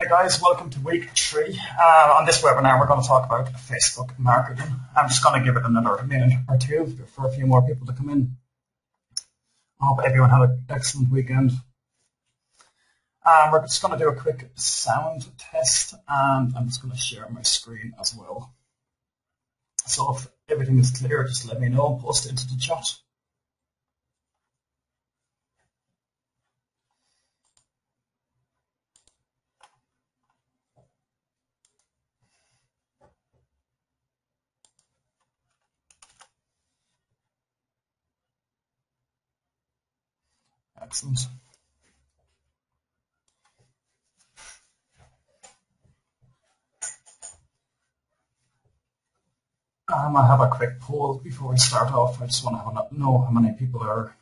Hey guys, welcome to week 3. On this webinar, we're going to talk about Facebook marketing. I'm just going to give it another minute or two for a few more people to come in. I hope everyone had an excellent weekend. We're just going to do a quick sound test, and I'm just going to share my screen as well. So if everything is clear, just let me know and post it into the chat. Excellent. I have a quick poll before we start off. I just want to know how many people are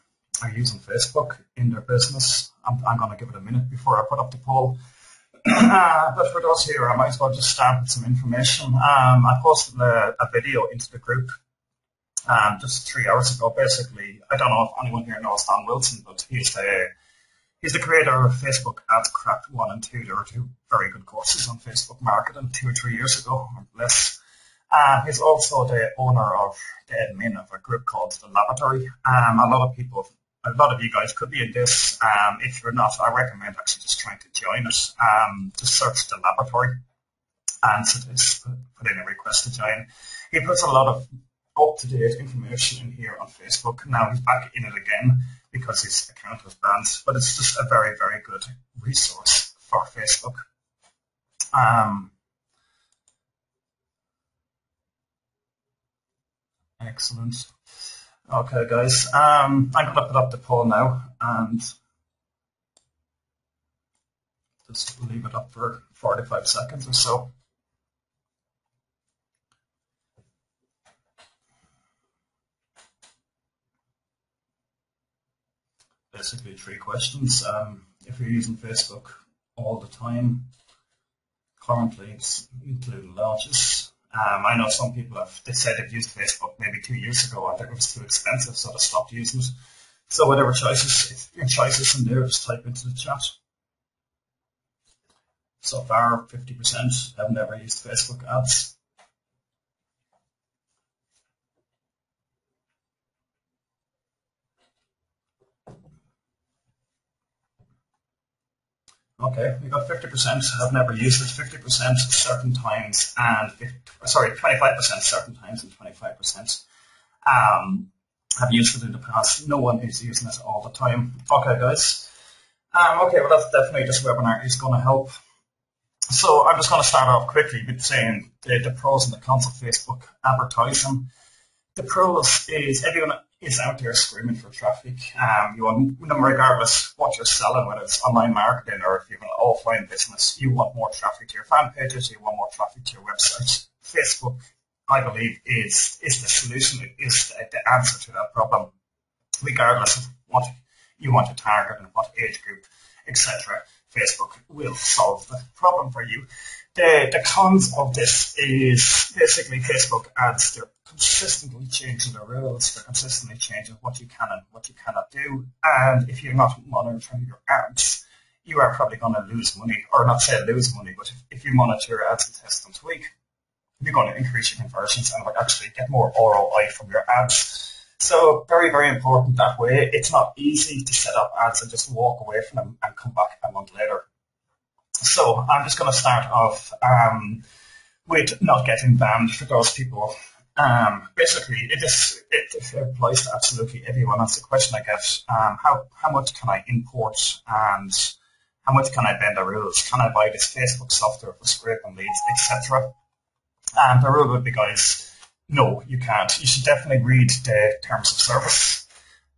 using Facebook in their business. I'm going to give it a minute before I put up the poll. But for those here, I might as well just start with some information. I posted a video into the group just 3 hours ago. Basically, I don't know if anyone here knows Dan Wilson, but he's the creator of Facebook Ads Cracked 1 and 2. There were 2 very good courses on Facebook marketing 2 or 3 years ago, or less. He's also the owner of the admin of a group called The Laboratory. A lot of you guys could be in this. If you're not, I recommend actually just trying to join it. Just search The Laboratory and just put in a request to join. He puts a lot of up-to-date information in here on Facebook. Now he's back in it again because his account was banned, but it's just a very, very good resource for Facebook. Excellent. Okay, guys, I'm going to put up the poll now and just leave it up for 45 seconds or so. Basically 3 questions. If you're using Facebook all the time, currently it's including launches. I know some people they said they've used Facebook maybe 2 years ago and it was too expensive, so they stopped using it. So whatever choices, your choices in there, just type into the chat. So far, 50% have never used Facebook ads. Okay, we got 50% have never used it, 50% certain times, and 25% certain times, and 25% have used it in the past. No one is using it all the time. Okay, guys. Okay, well that's definitely this webinar is going to help. So I'm just going to start off quickly with saying the pros and the cons of Facebook advertising. The pros is everyone is out there screaming for traffic. You want, regardless what you're selling, whether it's online marketing or if you have an offline business, you want more traffic to your fan pages, you want more traffic to your website. Facebook, I believe, is the solution, is the answer to that problem, regardless of what you want to target and what age group, etc. Facebook will solve the problem for you. The cons of this is basically Facebook ads. They're consistently changing the rules. They're consistently changing what you can and what you cannot do. And if you're not monitoring your ads, you are probably going to lose money, or not say lose money, but if you monitor your ads and test them tweak, you're going to increase your conversions and actually get more ROI from your ads. So very, very important that way. It's not easy to set up ads and just walk away from them and come back a month later. So I'm just going to start off with not getting banned for those people. Basically, it applies to absolutely everyone. That's the question I get. How much can I import and how much can I bend the rules? Can I buy this Facebook software for scraping leads, etc.? And the rule would be, guys, no, you can't. You should definitely read the terms of service.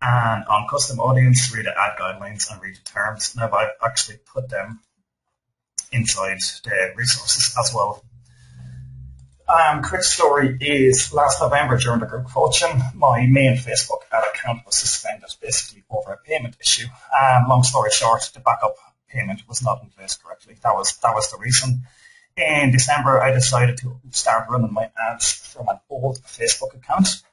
And on custom audience, read the ad guidelines and read the terms. Now, I've actually put them inside the resources as well. Quick story is last November during the group coaching, my main Facebook ad account was suspended basically over a payment issue. Long story short, the backup payment was not in place correctly. That was the reason. In December, I decided to start running my ads from an old Facebook account.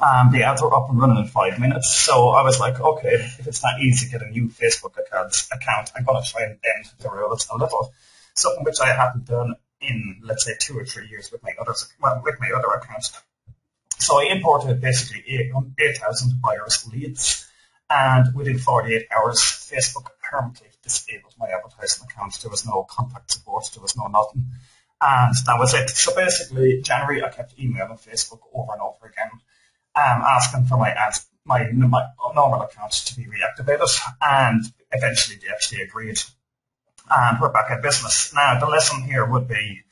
The ads were up and running in 5 minutes. So I was like, okay, if it's not easy to get a new Facebook account, I'm going to try and bend the rules a little. something which I hadn't done in, let's say, 2 or 3 years with my other accounts. So I imported basically 8,000 buyers' leads, and within 48 hours, Facebook permanently disabled my advertising account. There was no contact support, there was no nothing, and that was it. So basically, January, I kept emailing Facebook over and over again, asking for my normal account to be reactivated, and eventually they actually agreed, and we're back at business. Now, the lesson here would be,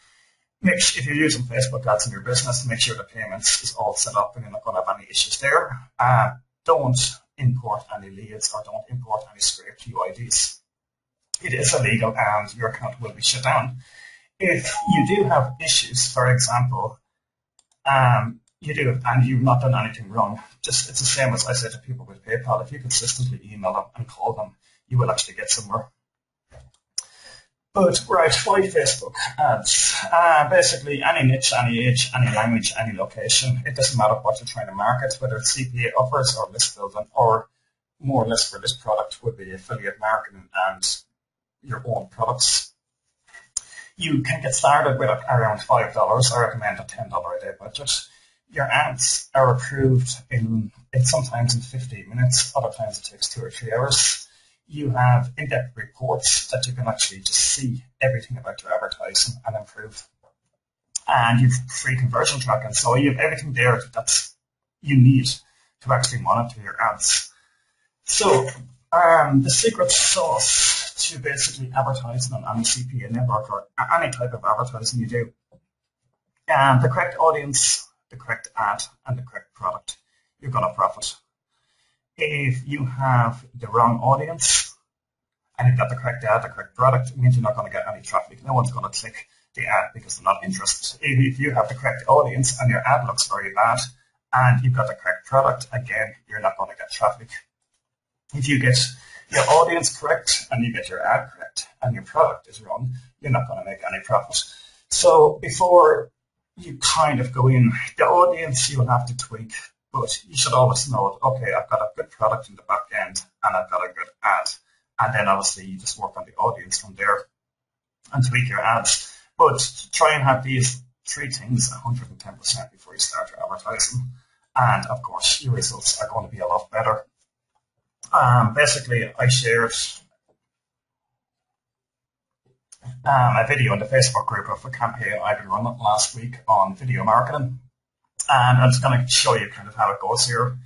if you're using Facebook ads in your business, make sure the payments is all set up and you're not going to have any issues there. Don't import any leads or don't import any scraped UIDs. It is illegal and your account will be shut down. If you do have issues, for example, you do and you've not done anything wrong, it's the same as I said to people with PayPal. If you consistently email them and call them, you will actually get somewhere. But, right, why Facebook ads? Basically, any niche, any age, any language, any location. It doesn't matter what you're trying to market, whether it's CPA offers or list building, or more or less for this product would be affiliate marketing and your own products. You can get started with around $5. I recommend a $10 a day budget. Your ads are approved sometimes in 15 minutes, other times it takes 2 or 3 hours. You have in-depth reports that you can actually just see everything about your advertising and improve. And you've free conversion tracking, so you have everything there that you need to actually monitor your ads. So the secret sauce to basically advertising on any CPA network or any type of advertising you do, the correct audience, the correct ad, and the correct product, you're going to profit. If you have the wrong audience and you've got the correct ad, the correct product, it means you're not going to get any traffic. No one's going to click the ad because they're not interested. If you have the correct audience and your ad looks very bad and you've got the correct product, again, you're not going to get traffic. If you get your audience correct and you get your ad correct and your product is wrong, you're not going to make any profit. So before you kind of go in, the audience you'll have to tweak. But you should always know, okay, I've got a good product in the back end and I've got a good ad. And then obviously you just work on the audience from there and tweak your ads. But try and have these 3 things 110% before you start your advertising. And of course, your results are going to be a lot better. Basically, I shared a video in the Facebook group of a campaign I've been running last week on video marketing. And I'm just going to show you kind of how it goes here.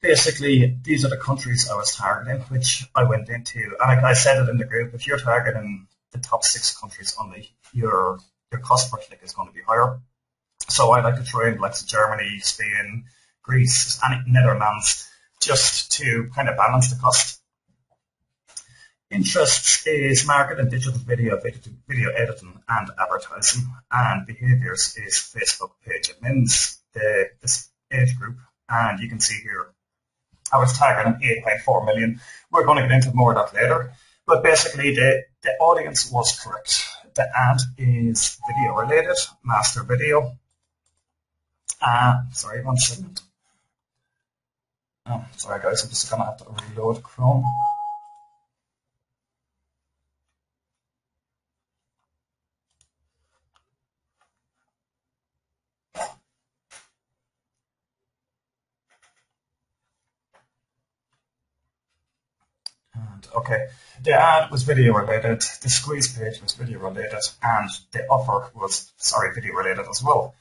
Basically, these are the countries I was targeting, which I went into. And I said it in the group, if you're targeting the top 6 countries only, your cost per click is going to be higher. So I like to try and like Germany, Spain, Greece, and Netherlands, just to kind of balance the cost. Interests is marketing, digital video editing, and advertising. And behaviors is Facebook page admins, this age group. And you can see here, I was targeting 8.4 million. We're going to get into more of that later. But basically, the audience was correct. The ad is video related, master video. Sorry, 1 second. Oh, sorry guys, I'm just going to have to reload Chrome. Okay, the ad was video related, the squeeze page was video related, and the offer was, video related as well.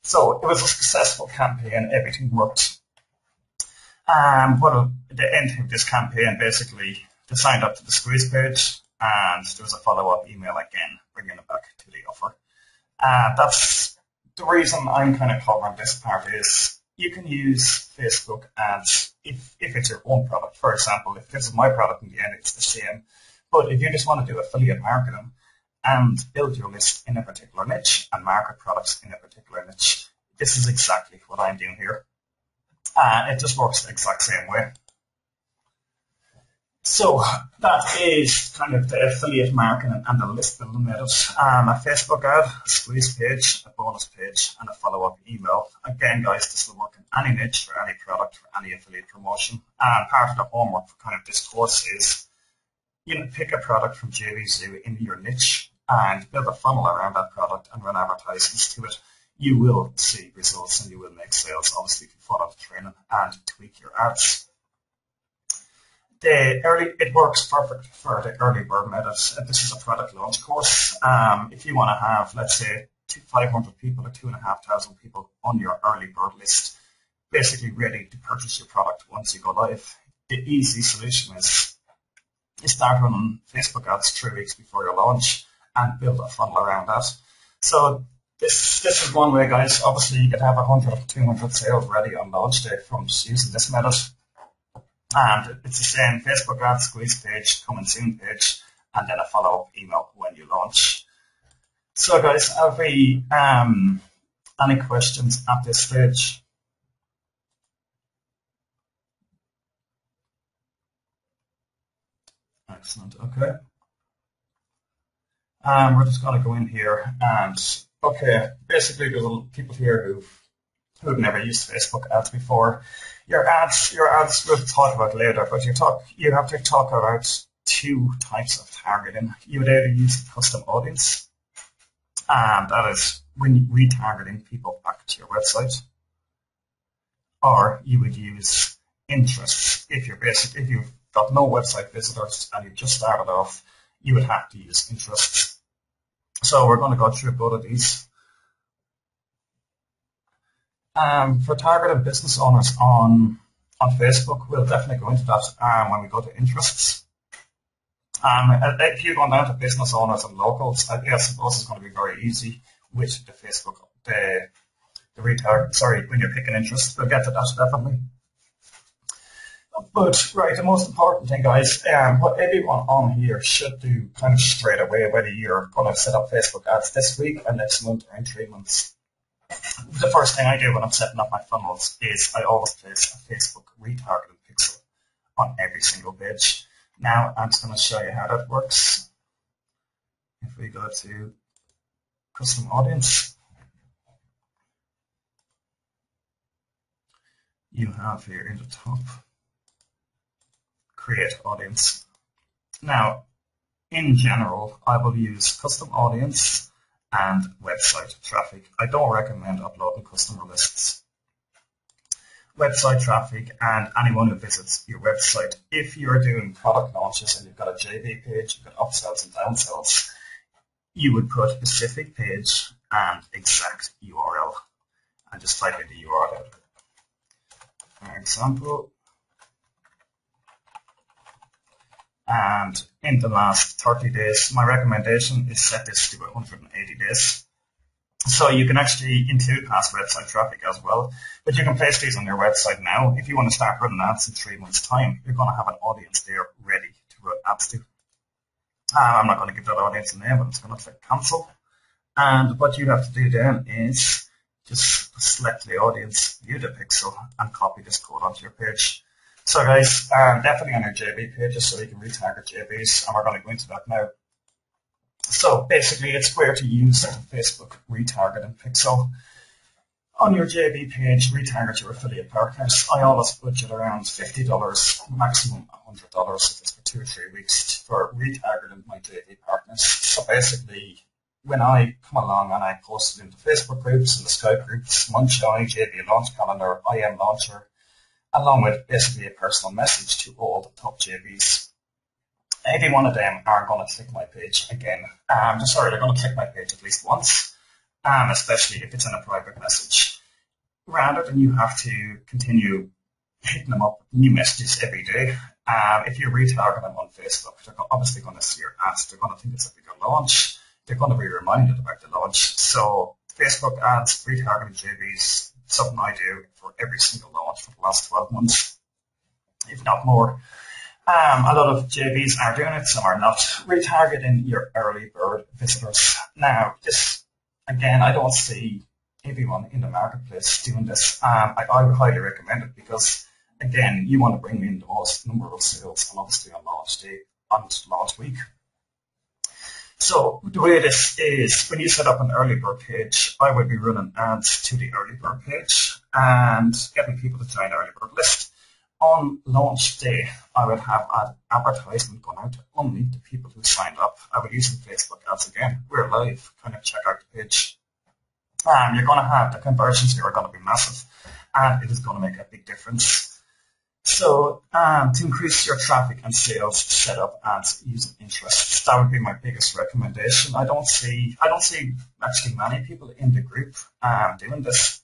So it was a successful campaign, everything worked. Well, the end of this campaign, basically, they signed up to the squeeze page, and there was a follow-up email again, bringing it back to the offer. That's the reason I'm kind of covering this part is you can use Facebook ads if it's your own product. For example, if this is my product in the end, it's the same. But if you just want to do affiliate marketing and build your list in a particular niche and market products in a particular niche, this is exactly what I'm doing here. And it just works the exact same way. So that is kind of the affiliate marketing and the list building methods. A Facebook ad, a squeeze page, a bonus page, and a follow-up email. Again, guys, this will work in any niche for any product, for any affiliate promotion. And part of the homework for kind of this course is you pick a product from JVZoo in your niche and build a funnel around that product and run advertisements to it, you will see results and you will make sales. Obviously, if you follow the training and tweak your ads. It works perfect for the early bird method. This is a product launch course. If you want to have, let's say, 500 people or 2,500 people on your early bird list, basically ready to purchase your product once you go live, the easy solution is you start running Facebook ads 3 weeks before your launch and build a funnel around that. So this is one way, guys. Obviously, you could have 100 or 200 sales ready on launch day from just using this method. And it's the same Facebook ads, squeeze page, coming soon page, and then a follow-up email when you launch. So, guys, have we any questions at this stage? Excellent. Okay. We're just going to go in here and, okay, basically there's people here who've never used Facebook ads before. Your ads we'll talk about later, but you have to talk about two types of targeting. You would either use a custom audience, and that is when retargeting people back to your website, or you would use interests. If you've got no website visitors and you've just started off, you would have to use interests. So we're going to go through both of these. For targeted business owners on Facebook, we'll definitely go into that when we go to interests. If you go down to business owners and locals, I suppose it's going to be very easy with the Facebook, the retarget. Sorry, when you're picking interests, we'll get to that definitely. But right, the most important thing, guys, what everyone on here should do kind of straight away, whether you're going to set up Facebook ads this week or next month or in 3 months. The first thing I do when I'm setting up my funnels is I always place a Facebook retargeting pixel on every single page. Now I'm just going to show you how that works. If we go to custom audience, you have here in the top create audience. Now, in general, I will use custom audience and website traffic. I don't recommend uploading customer lists. Website traffic and anyone who visits your website. If you're doing product launches and you've got a JV page, you've got upsells and downsells, you would put specific page and exact URL and just type in the URL. For example, and in the last 30 days, my recommendation is set this to 180 days. So you can actually include past website traffic as well, but you can place these on your website now. If you want to start running ads in 3 months' time, you're going to have an audience there ready to run ads to. I'm not going to give that audience a name, but I'm just going to click cancel. And what you have to do then is just select the audience, view the pixel, and copy this code onto your page. So guys, definitely on your JV pages so you can retarget JVs, and we're going to go into that now. So basically, it's where to use the Facebook retargeting pixel. On your JV page, retarget your affiliate partners. I always budget around $50, maximum $100 if it's for 2 or 3 weeks for retargeting my JV partners. So basically, when I come along and I post it into Facebook groups and the Skype groups, Muncheye, JV Launch Calendar, IM Launcher, along with basically a personal message to all the top JVs. Every one of them are going to click my page again. They're going to click my page at least once, especially if it's in a private message. Rather than you have to continue hitting them up with new messages every day, if you retarget them on Facebook, they're obviously going to see your ads. They're going to think it's a bigger launch. They're going to be reminded about the launch. So Facebook ads, retargeting JVs, something I do for every single launch for the last 12 months, if not more. A lot of JVs are doing it, some are not. Retargeting your early bird visitors. Now, this, again, I don't see everyone in the marketplace doing this. I would highly recommend it because, again, you want to bring in the most number of sales, and obviously on launch day, on launch week. So the way this is, when you set up an early bird page, I would be running ads to the early bird page and getting people to join the early bird list. on launch day, I would have an advertisement going out to only the people who signed up. I would use Facebook ads again. We're live, kind of check out the page. You're going to have the conversions here are going to be massive, and it is going to make a big difference. So to increase your traffic and sales, set up ads using interests. That would be my biggest recommendation. I don't see actually many people in the group doing this.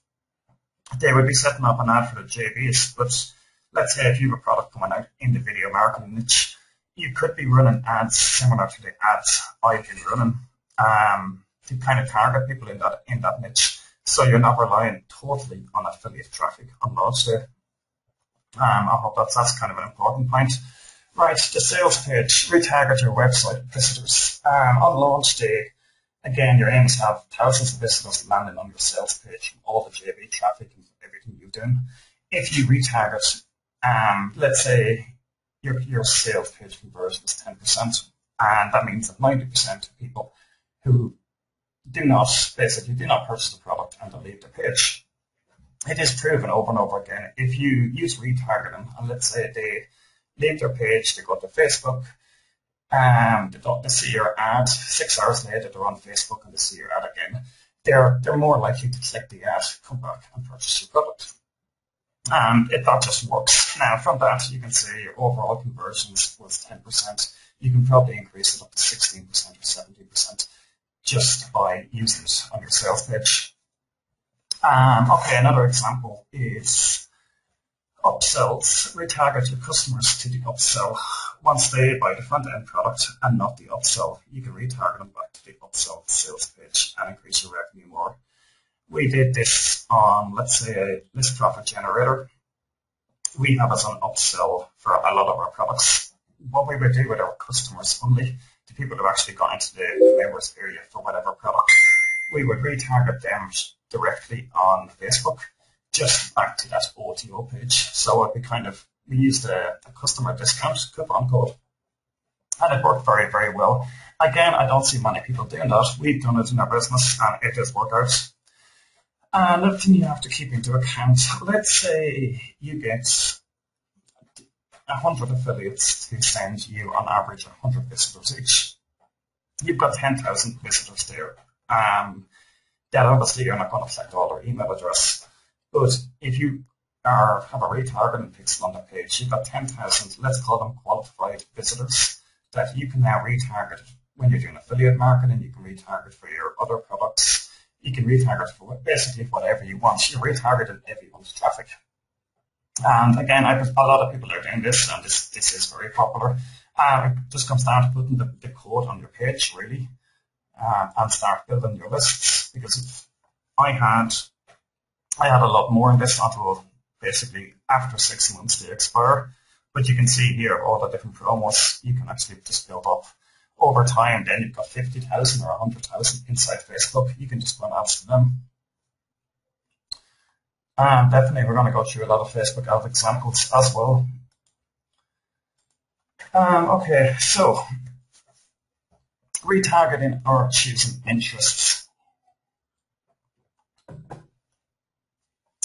They would be setting up an ad for the JVs, but let's say if you have a product coming out in the video marketing niche, you could be running ads similar to the ads I've been running to kind of target people in that niche. So you're not relying totally on affiliate traffic on launch day. I hope that's kind of an important point. Right, the sales page, retarget your website visitors. On launch day, again, your aim is to have thousands of visitors landing on your sales page from all the JV traffic and everything you're doing. If you retarget, let's say your sales page conversion is 10%, and that means that 90% of people who do not purchase the product and they leave the page. It is proven over and over again. If you use retargeting, and let's say they leave their page, they go to Facebook, they see your ad, 6 hours later they're on Facebook and they see your ad again, they're more likely to click the ad, come back and purchase your product. And that just works. Now from that you can say your overall conversions was 10%. You can probably increase it up to 16% or 17% just by using it on your sales page. Okay, another example is upsells. Retarget your customers to the upsell. Once they buy the front-end product and not the upsell, you can retarget them back to the upsell sales page and increase your revenue more. We did this on, let's say, a list profit generator. We have as an upsell for a lot of our products. What we would do with our customers only, the people who actually got into the members area for whatever product, we would retarget them directly on Facebook, just back to that OTO page. So we used a customer discount coupon code, and it worked very, very well. Again, I don't see many people doing that. We've done it in our business, and it does work out. Another thing you have to keep into account, let's say you get 100 affiliates who send you on average 100 visitors each. You've got 10,000 visitors there. That obviously you're not going to select all their email address, but if you have a retargeting pixel on the page, you've got 10,000, let's call them qualified visitors, that you can now retarget when you're doing affiliate marketing. You can retarget for your other products. You can retarget for basically whatever you want. You're retargeting everyone's traffic. And again, a lot of people are doing this, and this is very popular. It just comes down to putting the code on your page, really, and start building your lists. Because I had a lot more in this until basically after 6 months they expire. But you can see here all the different promos you can actually just build up over time. Then you've got 50,000 or 100,000 inside Facebook. You can just run ads to them. Definitely, we're going to go through a lot of Facebook ad examples as well. Okay, so retargeting or choosing interests.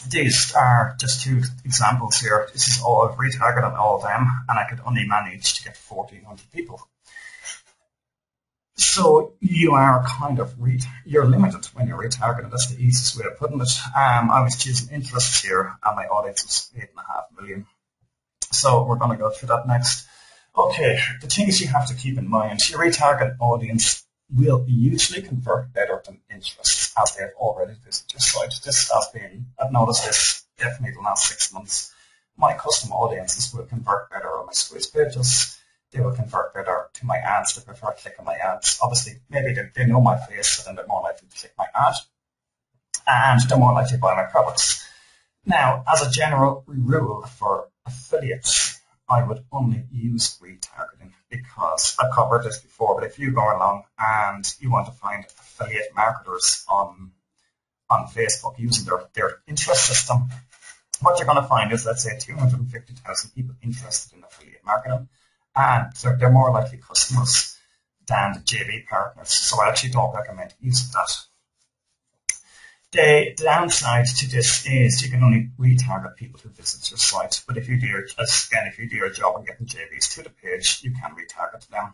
These are just 2 examples here. This is all I've retargeted all of them, and I could only manage to get 1,400 people. So you are you're limited when you're retargeting. That's the easiest way of putting it. I was choosing interests here, and my audience was 8.5 million. So we're going to go through that next. Okay, the things you have to keep in mind. Your retarget audience will usually convert better than interests, as they've already visited your site. I've noticed this definitely the last 6 months. My custom audiences will convert better on my squeeze pages. They will convert better to my ads. They prefer clicking my ads. Obviously, maybe they know my face, so then they're more likely to click my ad, and they're more likely to buy my products. Now, as a general rule for affiliates, I would only use retargeting, because I've covered this before, but if you go along and you want to find affiliate marketers on Facebook using their interest system, what you're going to find is, let's say, 250,000 people interested in affiliate marketing, and so they're more likely customers than the JV partners. So I actually don't recommend using that. The downside to this is you can only retarget people who visit your site, but if you do your job and getting JVs to the page, you can retarget them.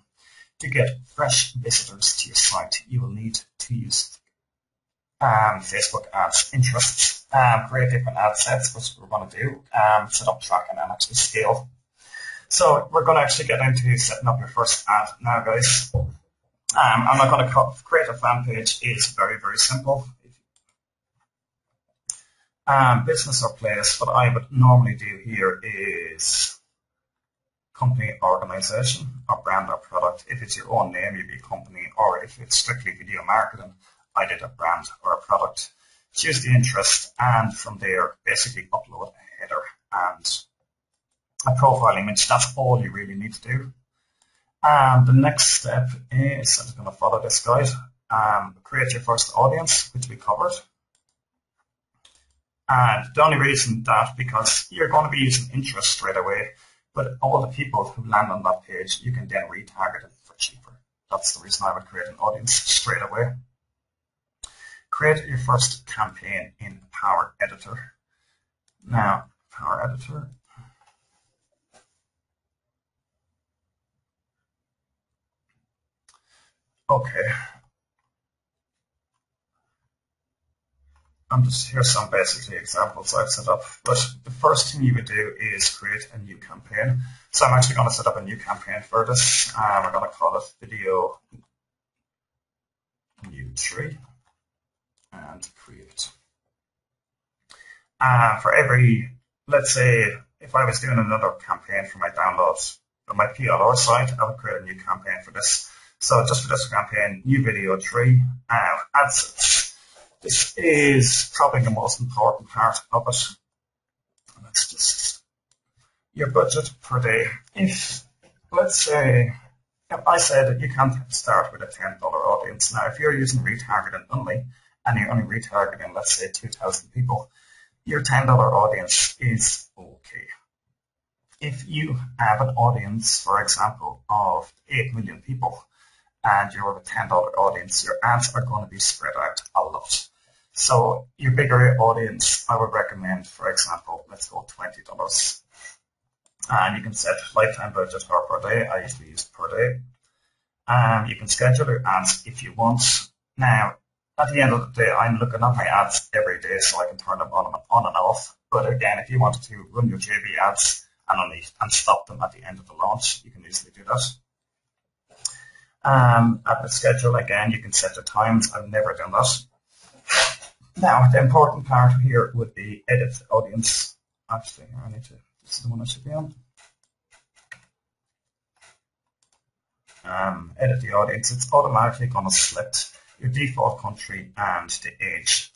To get fresh visitors to your site, you will need to use Facebook ads, interests, create different ad sets, which we're going to do, set up tracking and actually scale. So we're going to actually get into setting up your first ad now, guys. I'm not going to create a fan page. It's very, very simple. Business or place, what I would normally do here is company, organization, or brand or product. If it's your own name, you'd be company, or if it's strictly video marketing, I did a brand or a product. Choose the interest, and from there, basically upload a header and a profile image. That's all you really need to do. The next step is, I'm just going to follow this guide, create your first audience, which we covered. And the only reason that, because you're going to be using interest straight away, but all the people who land on that page, you can then retarget it for cheaper. That's the reason I would create an audience straight away. Create your first campaign in Power Editor. Now, Power Editor. Okay. Here's some basically examples I've set up. But the first thing you would do is create a new campaign. So I'm actually going to set up a new campaign for this. We're going to call it Video New 3 and create. For every, let's say, if I was doing another campaign for my downloads on my PLR site, I would create a new campaign for this. So just for this campaign, new video 3, AdSense. This is probably the most important part of it. Let's just, your budget per day. If, let's say, if I said that you can't start with a $10 audience. Now, if you're using retargeting only, and you're only retargeting, let's say, 2,000 people, your $10 audience is okay. If you have an audience, for example, of 8 million people, and you're a $10 audience, your ads are going to be spread out a lot. So your bigger audience, I would recommend, for example, let's go $20. And you can set lifetime budget or per day. I usually use per day. You can schedule your ads if you want. Now, at the end of the day, I'm looking at my ads every day so I can turn them on and off. But again, if you wanted to run your JV ads and stop them at the end of the launch, you can easily do that. At the schedule, again, you can set the times. I've never done that. Now, the important part here would be edit the audience. Actually, this is the one I should be on. Edit the audience. It's automatically going to select your default country and the age.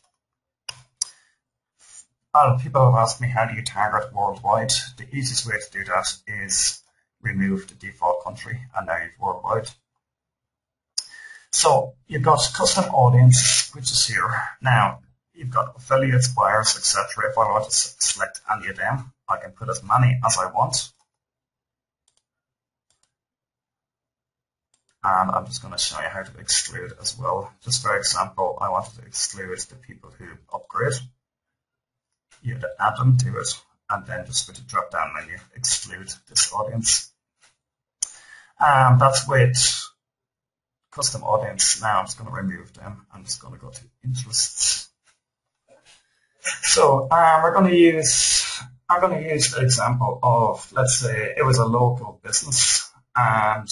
People have asked me, how do you target worldwide? The easiest way to do that is remove the default country, and now you've worldwide. So you've got custom audience, which is here. Now, you've got affiliates, buyers, etc. If I want to select any of them, I can put as many as I want. And I'm just going to show you how to exclude as well. Just for example, I wanted to exclude the people who upgrade. You have to add them to it, and then just with the drop-down menu, exclude this audience. That's with custom audience. Now I'm just going to remove them. I'm just going to go to interests. So I'm going to use the example of, let's say it was a local business, and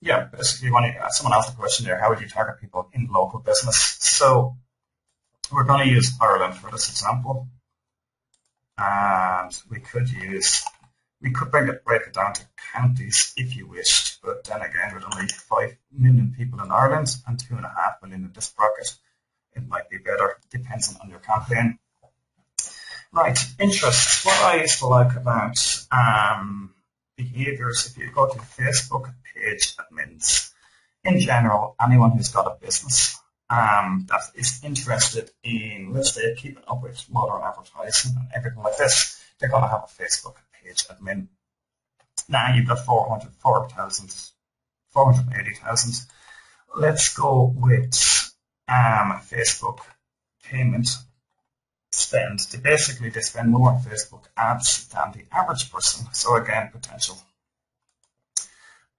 yeah, basically when someone asked the question there, how would you target people in local business? So we're going to use Ireland for this example, and we could break it down to counties if you wished, but then again, with only 5 million people in Ireland and 2.5 million in this bracket, it might be better. Depends on your campaign. Right, interests. What I used to like about behaviors, if you go to Facebook page admins, in general, anyone who's got a business that is interested in, let's say, keeping up with modern advertising and everything like this, they're going to have a Facebook page admin. Now you've got 480,000. Let's go with Facebook payment spend. They spend more on Facebook ads than the average person. So again, potential.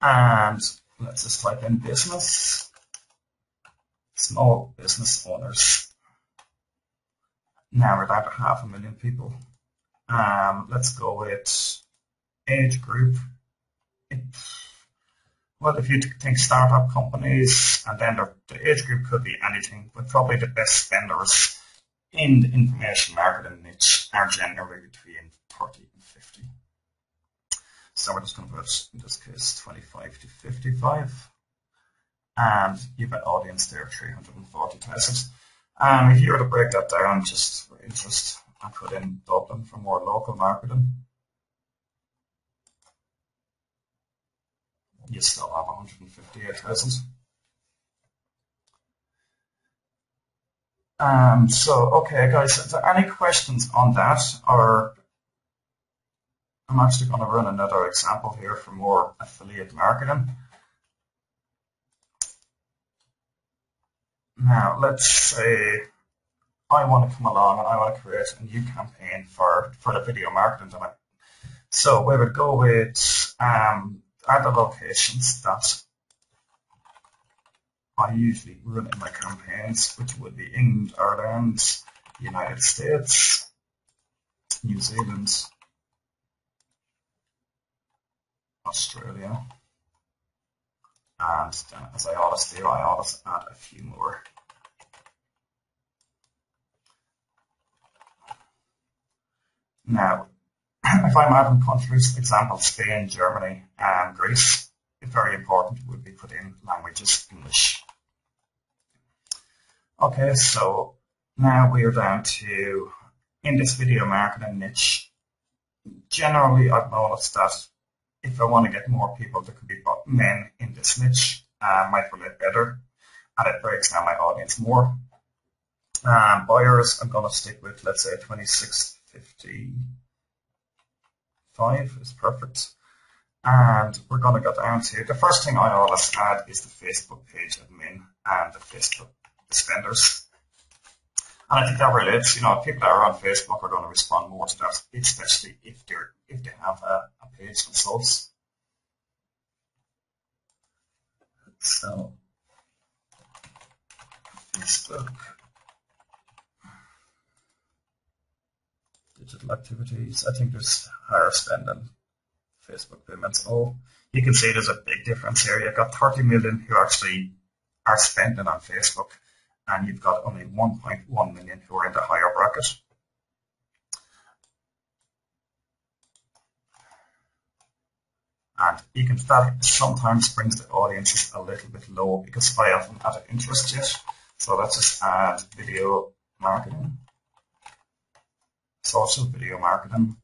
And let's just type in business, small business owners. Now we're down to 500,000 people. Let's go with age group. Well, if you think startup companies, and then the age group could be anything, but probably the best spenders in the information marketing niche are generally between 30 and 50. So we're just going to put, in this case, 25 to 55. And you've an audience there, 340,000. If you were to break that down just for interest and put in Dublin for more local marketing, you still have 158,000. Okay, guys, is there any questions on that? Or I'm actually going to run another example here for more affiliate marketing. Now, let's say I want to come along and I want to create a new campaign for the video marketing domain. So we would go with other locations that I usually run in my campaigns, which would be England, Ireland, United States, New Zealand, Australia, and then, as I always do, I always add a few more. Now, if I'm adding countries, example Spain, Germany, and Greece, it's very important would be put in languages English. Okay, so now we are down to, in this video marketing niche, generally I've noticed that if I want to get more people, there could be men in this niche, might relate better, and it breaks down my audience more. Buyers, I'm going to stick with, let's say, 2655 is perfect. And we're going to go down to, the first thing I always add is the Facebook page admin and the Facebook spenders. And I think that relates, people that are on Facebook are going to respond more to that, especially if they have a page themselves. So, Facebook, digital activities, I think there's higher spend than Facebook payments. Oh, you can see there's a big difference here. You've got 30 million who actually are spending on Facebook, and you've got only 1.1 million who are in the higher bracket. And you can, that sometimes brings the audiences a little bit low because I haven't added interest yet. So let's just add video marketing, social video marketing,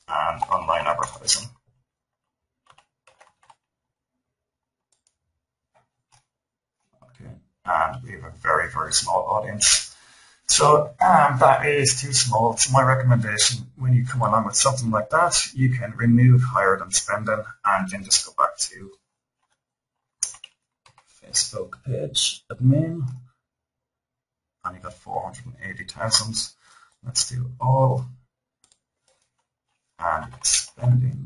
and online advertising. Okay, and we have a very, very small audience. So that is too small. So my recommendation, when you come along with something like that, you can remove higher than spending and then just go back to Facebook page admin. And you got 480,000. Let's do all and spending.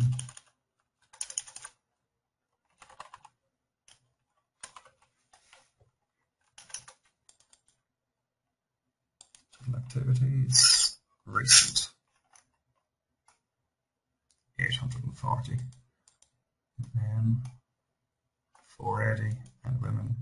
Activities, recent, 840, men, 480, and women,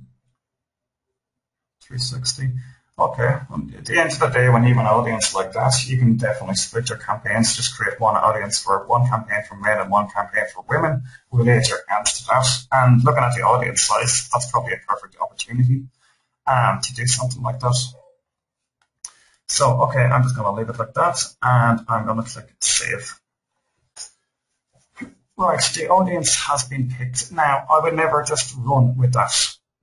360. Okay, at the end of the day, when you have an audience like that, you can definitely split your campaigns. Just create one audience for one campaign for men and one campaign for women. Relate your ads to that. And looking at the audience size, that's probably a perfect opportunity to do something like that. So, okay, I'm just going to leave it like that, and I'm going to click Save. Right, the audience has been picked. Now, I would never just run with that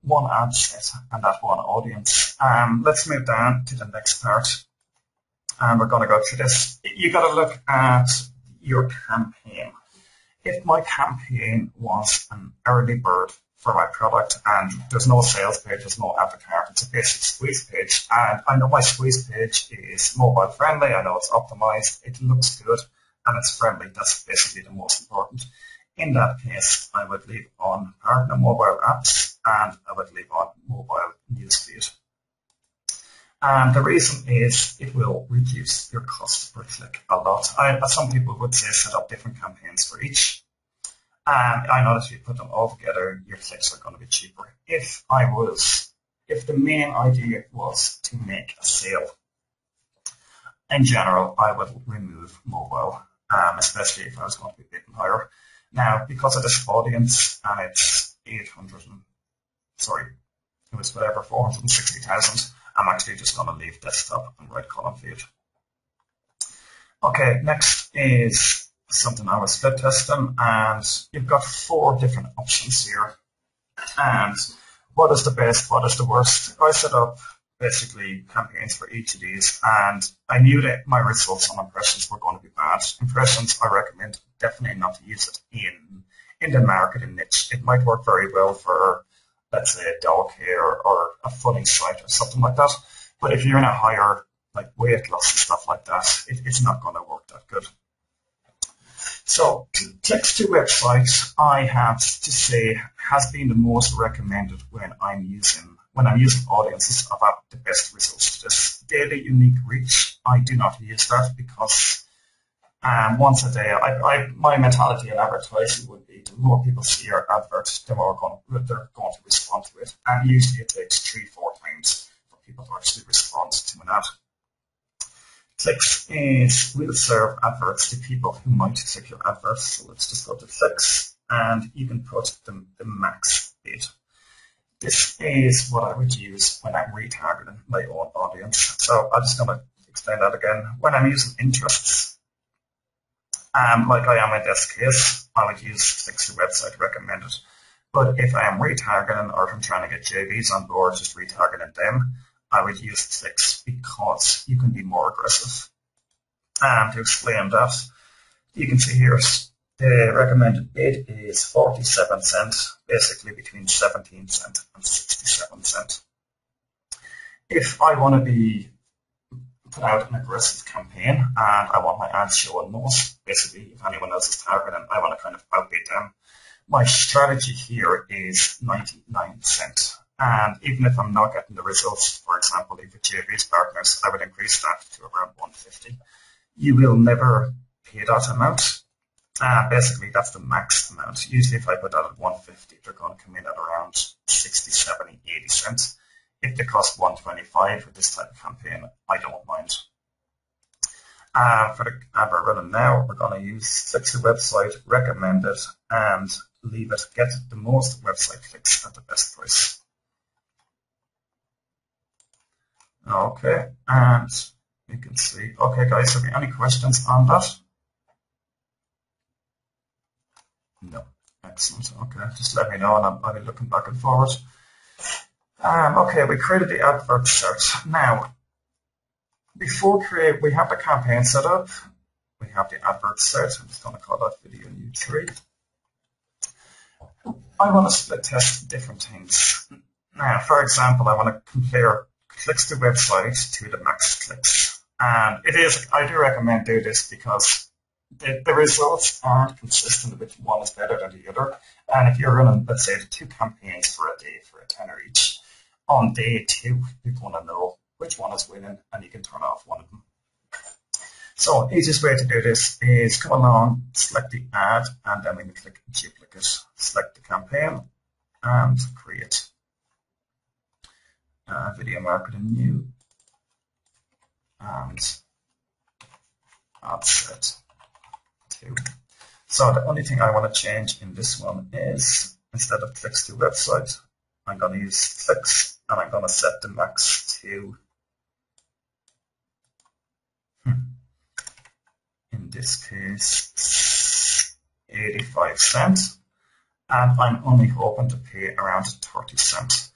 one ad set and that one audience. Let's move down to the next part, and we're going to go through this. You've got to look at your campaign. If my campaign was an early bird for my product, and there's no sales page, there's no add to cart. It's a basic squeeze page, and I know my squeeze page is mobile friendly. I know it's optimized, it looks good, and it's friendly. That's basically the most important. In that case, I would leave on partner mobile apps, and I would leave on mobile newsfeed. And the reason is it will reduce your cost per click a lot. Some people would say set up different campaigns for each. And I know that if you put them all together, your clicks are going to be cheaper. If the main idea was to make a sale, in general, I would remove mobile, especially if I was going to be bidding higher. Now, because of this audience, and it's 460,000, I'm actually just going to leave desktop and right column field. Okay, next is something I was split testing, and you've got 4 different options here. And what is the best, what is the worst? I set up basically campaigns for each of these, and I knew that my results on impressions were going to be bad. Impressions, I recommend definitely not to use it in the marketing niche. It might work very well for, let's say, a dog hair or a funny site or something like that. But if you're in a higher, like weight loss and stuff like that, it's not going to work that good. So clicks to websites, I have to say, has been the most recommended when I'm using audiences. I've had the best results to this. Daily unique reach, I do not use that because once a day, my mentality in advertising would be the more people see your advert, the more they're going to respond to it. And usually it takes 3-4 times for people to actually respond to an ad. Clicks will serve adverts to people who might click your adverts. So let's just go to clicks, and you can put the max bid. This is what I would use when I'm retargeting my own audience. So I'm just going to explain that again. When I'm using interests, like I am in this case, I would use clicks to website recommended. But if I am retargeting, or if I'm trying to get JVs on board, just retargeting them, I would use clicks because you can be more aggressive. And to explain that, you can see here the recommended bid is 47 cents, basically between 17 cents and 67 cents. If I want to put out an aggressive campaign and I want my ads showing most, basically if anyone else is targeting, I want to kind of outbid them, my strategy here is 99 cents. And even if I'm not getting the results, for example, with JV's partners, I would increase that to around 150. You will never pay that amount. Basically, that's the max amount. Usually, if I put that at 150, they're going to come in at around 60, 70, 80 cents. If they cost 125 for this type of campaign, I don't mind. For the ad we're running now, we're going to use clicks to website, recommended, and leave it. Get the most website clicks at the best price. Okay, and you can see. Okay, guys, have you any questions on that? No. Excellent. Okay, just let me know, and I'll be looking back and forward. Okay, we created the advert search. Now, before we have the campaign set up. We have the advert search. I'm just going to call that video U3. I want to split test different things. Now, for example, I want to compare clicks to website to the max clicks. And I do recommend do this because the results aren't consistent which one is better than the other. And if you're running, let's say, 2 campaigns for a day for a tenner each, on day 2, you're going to know which one is winning and you can turn off one of them. So easiest way to do this is come along, select the ad, and then we can click duplicate. Select the campaign and create. Video marketing new and ad set 2. So the only thing I want to change in this one is instead of clicks to website, I'm going to use clicks and I'm going to set the max to in this case 85 cents, and I'm only hoping to pay around 30 cents.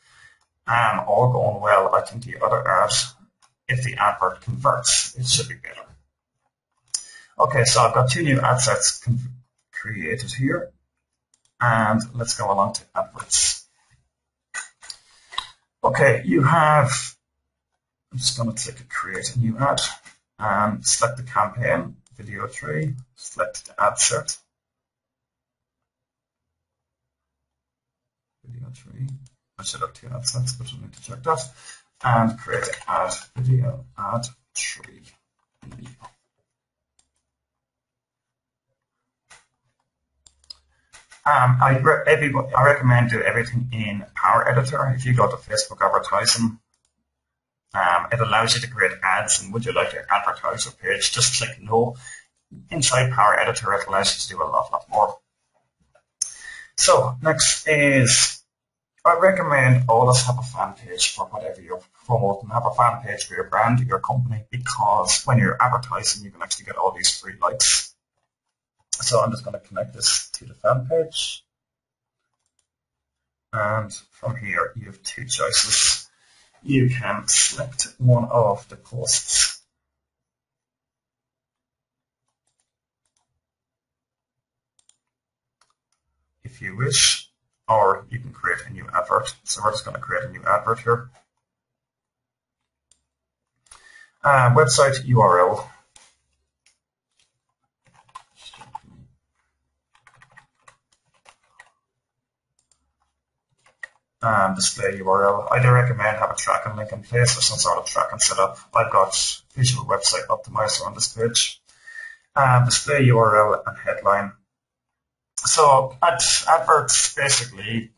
All going well, I think the other ad, if the advert converts, it should be better. Okay, so I've got 2 new ad sets created here, and let's go along to adverts. Okay, you have, I'm just going to click create a new ad and select the campaign, video 3, select the ad set, video 3, I should have 2 ad sets, but I need to check that, and create ad video ad 3. I recommend do everything in Power Editor. If you go to Facebook advertising, it allows you to create ads, and would you like to advertise your page? Just click no. Inside Power Editor, it allows you to do a lot more. So next is, I recommend always have a fan page for whatever you're promoting. Have a fan page for your brand, your company, because when you're advertising, you can actually get all these free likes. So I'm just going to connect this to the fan page. And from here, you have 2 choices. You can select one of the posts. If you wish, or you can create a new advert. So we're just going to create a new advert here. Website URL. Display URL. I do recommend have a tracking link in place or some sort of tracking setup. I've got Visual Website Optimizer on this page. Display URL and headline. So adverts, basically,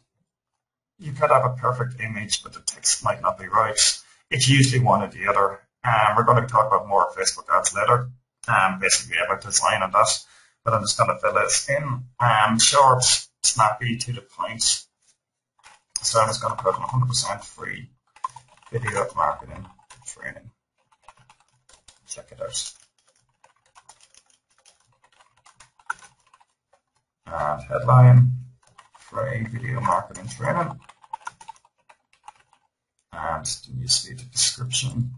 you could have a perfect image, but the text might not be right. It's usually one or the other. We're going to talk about more Facebook ads later, basically about design and that, but I'm just going to fill this in. Short, snappy, to the point. So I'm just going to put 100% free video marketing training. Check it out. And headline, free video marketing training. And the newsfeed description.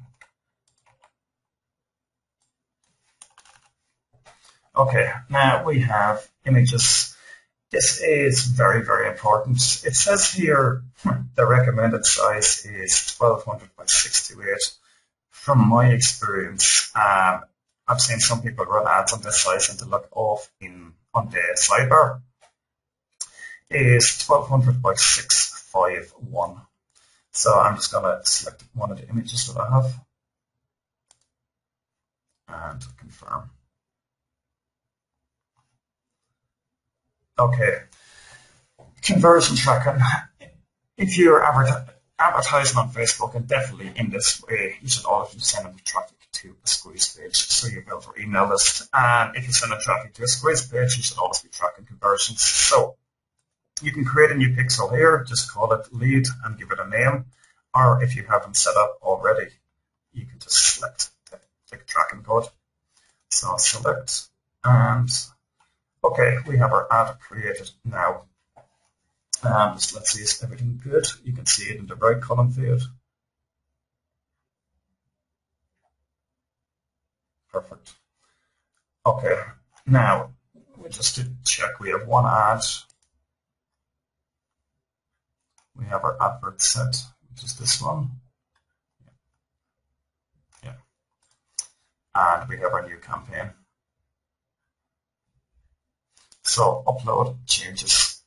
Okay, now we have images. This is very, very important. It says here the recommended size is 1200 by 628. From my experience, I've seen some people run ads on this size and to look off on the sidebar is 1200 by 651. So I'm just going to select one of the images that I have and confirm. Okay, conversion tracking. If you're advertising on Facebook, and definitely in this way, you should always be sending traffic to a squeeze page, so you build your email list. And if you send traffic to a squeeze page, you should always be tracking conversions. So you can create a new pixel here, just call it lead and give it a name. Or if you have them set up already, you can just select the tracking code. So select and okay, we have our ad created now. Let's see, is everything good? You can see it in the right column field. Perfect. Okay, now we just to check, we have one ad. We have our advert set, which is this one. Yeah. And we have our new campaign. So upload changes.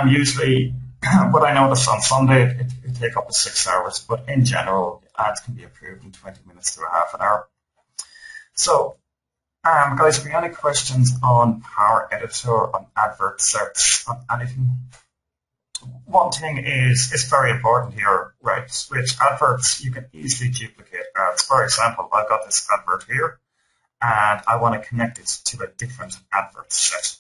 Usually, what I noticed on Sunday, it take up to 6 hours, but in general, ads can be approved in 20 minutes to a half an hour. So, guys, if you have any questions on Power Editor, on advert sets, on anything, one thing is, it's very important here, right? With adverts, you can easily duplicate ads. For example, I've got this advert here, and I want to connect it to a different advert set.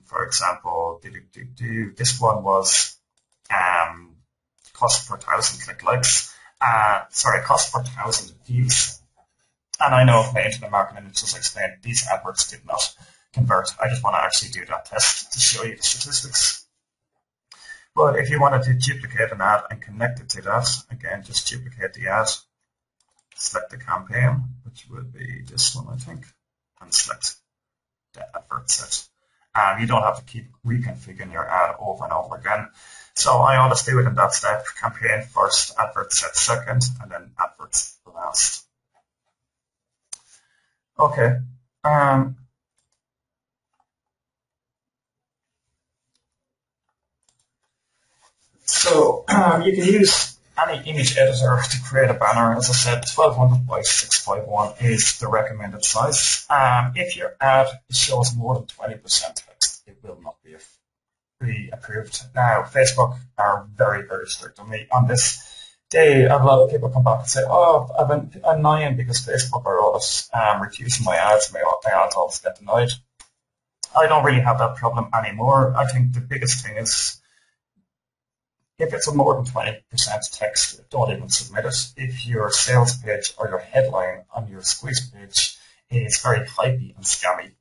For example, this one was cost per 1,000 click likes. Cost per 1,000 views. And I know if my internet marketing just explained these adverts did not convert. I just want to actually do that test to show you the statistics. But if you wanted to duplicate an ad and connect it to that, again, just duplicate the ad, select the campaign, which would be this one, I think, and select the advert set. You don't have to keep reconfiguring your ad over and over again. So I always do it in that step: campaign first, advert set second, and then adverts last. Okay. So you can use any image editor to create a banner. As I said, 1200 by 651 is the recommended size. If your ad shows more than 20% text, it will not be approved. Now, Facebook are very, very strict on me on this. A lot of people come back and say, oh, I'm annoying because Facebook are always refusing my ads. My ads always get denied. I don't really have that problem anymore. I think the biggest thing is, if it's a more than 20% text, don't even submit it. If your sales page or your headline on your squeeze page is very hypey and scammy,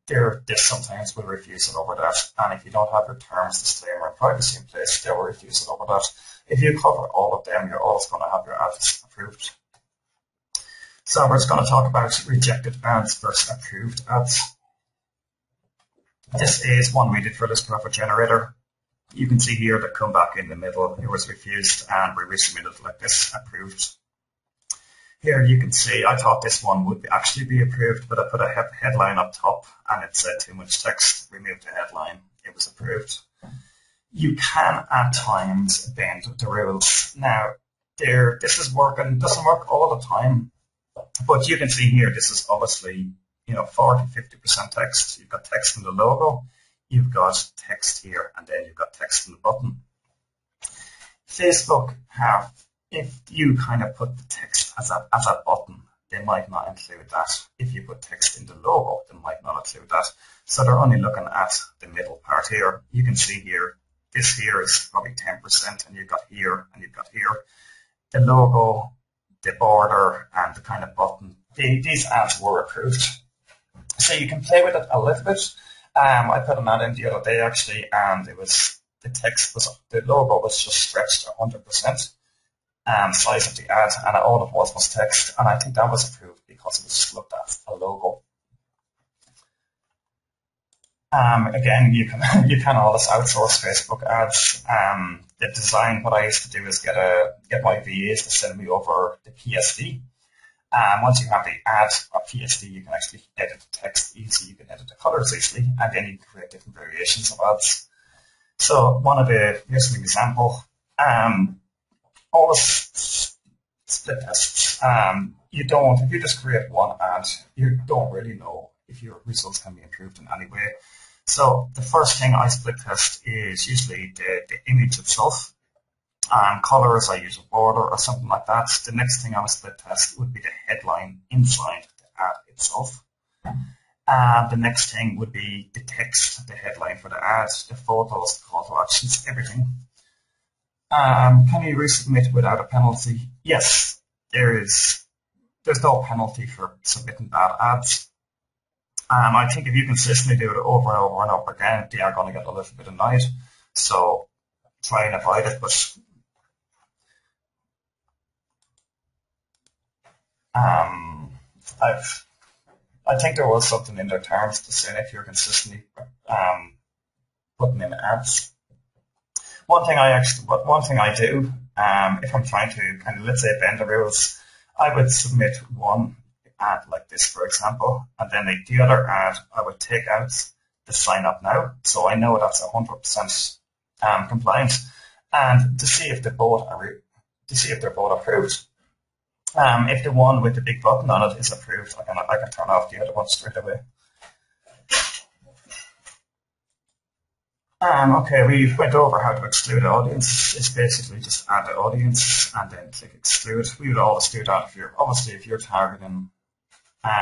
they sometimes will refuse it over that. And if you don't have your terms, disclaimer, and privacy in place, they will refuse it over that. If you cover all of them, you're always going to have your ads approved. So we're just going to talk about rejected ads versus approved ads. This is one we did for this profit generator. You can see here that come back in the middle, it was refused, and we resubmitted like this, approved. Here you can see, I thought this one would actually be approved, but I put a headline up top and it said too much text, removed the headline, it was approved. You can at times bend the rules. Now, this is working, doesn't work all the time, but you can see here, this is obviously, 40-50% text. You've got text in the logo, you've got text here, and then you've got text in the button. Facebook have, if you kind of put the text as a button, they might not include that. If you put text in the logo, they might not include that. So they're only looking at the middle part here. You can see here, this here is probably 10%, and you've got here, and you've got here. The logo, the border, and the kind of button, these ads were approved. So you can play with it a little bit. I put an ad in the other day actually, and it was the logo was just stretched to 100% size of the ad, and all it was text, and I think that was approved because it was just looked at a logo. Again, you can always outsource Facebook ads. The design, what I used to do is get my VAs to send me over the PSD. Once you have the ad or PSD, you can actually edit the text easily, you can edit the colors easily, and then you can create different variations of ads. So here's an example. Always split tests. If you just create one ad, you don't really know if your results can be improved in any way. So the first thing I split test is usually the image itself. Colors, I use a border or something like that. The next thing I would split test would be the headline inside the ad itself. The next thing would be the text, the headline for the ad, the photos, the call to actions, everything. Can you resubmit without a penalty? Yes, there's no penalty for submitting bad ads. I think if you consistently do it over and over and over again, they are going to get a little bit annoyed. So try and avoid it, but I think there was something in their terms to say if you're consistently putting in ads. One thing I do, if I'm trying to kind of, let's say, bend the rules, I would submit one ad like this, for example, and then the other ad, I would take out the sign up now, so I know that's 100% compliant, and to see if they're both approved. If the one with the big button on it is approved, I can turn off the other one straight away. Okay, we went over how to exclude audience. It's basically just add the audience and then click exclude. We would always do that if you're targeting,